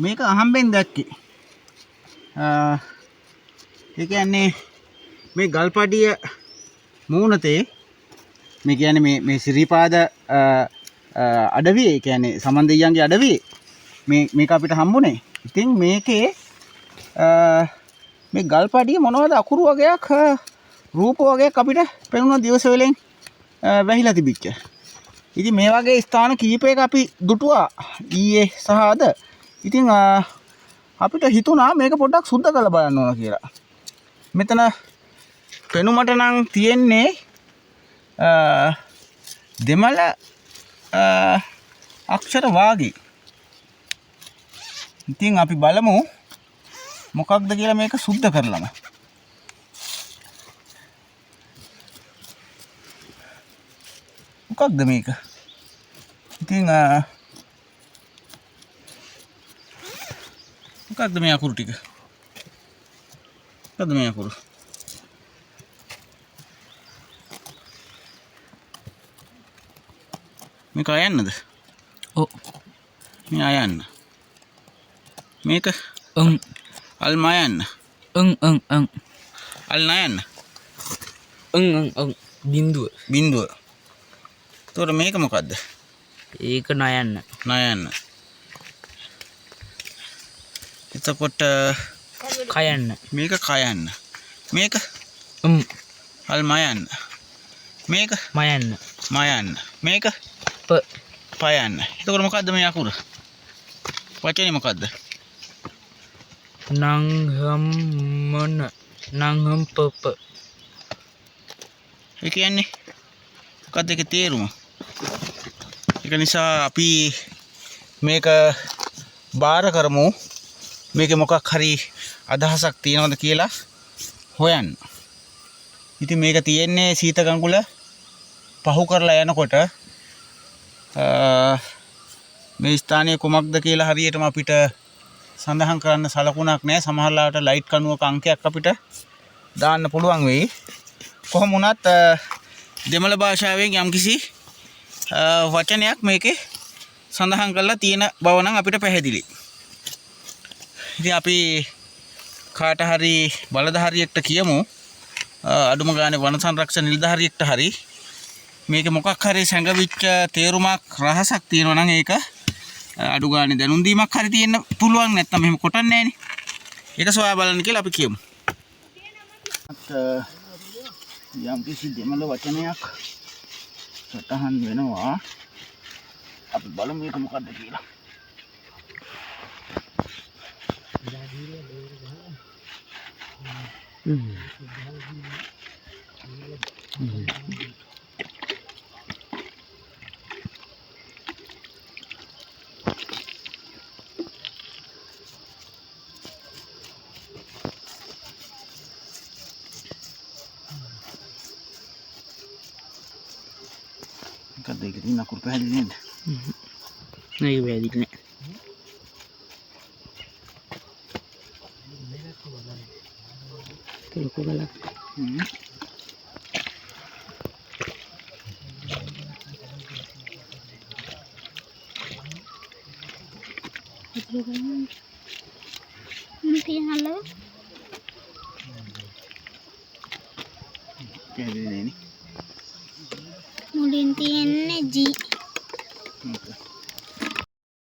මේක අහම්බෙන් දැක්කේ. ඒ කියන්නේ මේ ගල්පඩිය මූණතේ මේ කියන්නේ මේ සිරිපාද අඩවියේ ඒ කියන්නේ සමන්දෙයියන්ගේ අඩවියේ මේක අපිට හම්බුනේ. ඉතින් මේකේ මේ ගල්පඩිය මොනවද අකුරු වගේක් රූප වගේක් අපිට පෙනුන දිවස වලින් වැහිලා තිබිච්ච. ඉතින් මේ වගේ ස්ථාන කීපයක අපි දුටුවා ඊයේ සහ අද. ඉතින් අපිට හිතුණා මේක පොඩ්ඩක් සුද්ධ කරලා බලන්න ඕන කියලා. මෙතන පෙනුමට නම් තියෙන්නේ දෙමළ අක්ෂර වාගේ. ඉතින් අපි බලමු මොකක්ද කියලා මේක සුද්ධ කරලම. මොකක්ද මේක? ඉතින් මොකක්ද මේ අකුරු ටික? මොකක්ද මේ අකුරු? මේක අයන්නද? ඔව්. මේ අයන්න. මේක අල් මයන්න. අල් නයන්න. බින්දුව. බින්දුව. එතකොට මේක මොකද්ද? ඒක නයන්න. නයන්න. එතකොට කයන්න. මේක කයන්න. මේක අල් මයන්න. මේක මයන්න. මයන්න. මේක පයන්න. එතකොට මොකද්ද මේ අකුර? වචනේ මොකද්ද? නංහම්මන නංහම් පප. ඒ කියන්නේ මොකද්ද ඒකේ තේරුම? ඒක නිසා අපි මේක බාර කරමු. මේකේ මොකක් හරි අදහසක් තියෙනවද කියලා හොයන්න. ඉතින් මේක තියෙන්නේ සීත ගඟුල පහු කරලා යනකොට මේ ස්ථානයේ කුමක්ද කියලා හරියටම අපිට සඳහන් කරන්න සලකුණක් නැහැ. සමහර ලාවට ලයිට් කණුවක අංකයක් අපිට දාන්න පුළුවන් වෙයි. කොහොම වුණත් දෙමළ භාෂාවෙන් යම්කිසි වචනයක් මේකේ සඳහන් කරලා තියෙන බව නම් අපිට පැහැදිලි. ඉතින් අපි කාට හරි බලධාරියෙක්ට කියමු අඩුම ගානේ වන සංරක්ෂණ නිලධාරියෙක්ට හරි මේකේ මොකක් හරි සංගවිච්ච තේරුමක් රහසක් තියෙනවා නම් ඒක අඩු ගානේ දැනුම් දීමක් හරි තියෙන්න පුළුවන්. නැත්නම් මෙහෙම කොටන්නේ නැහනේ. ඒක සොයා බලන්න කියලා අපි කියමු. යම් කිසි දෙමළ වචනයක් සටහන් වෙනවා. අපි බලමු මේක මොකද්ද කියලා. මොකද්ද ඒක තියෙන අකුරු පැහැදිලි නේද? මේක වැදින්නේ නැහැ. ලොකු ගලක්. පැහැදිලි නේ. මුලින් තියෙන්නේ G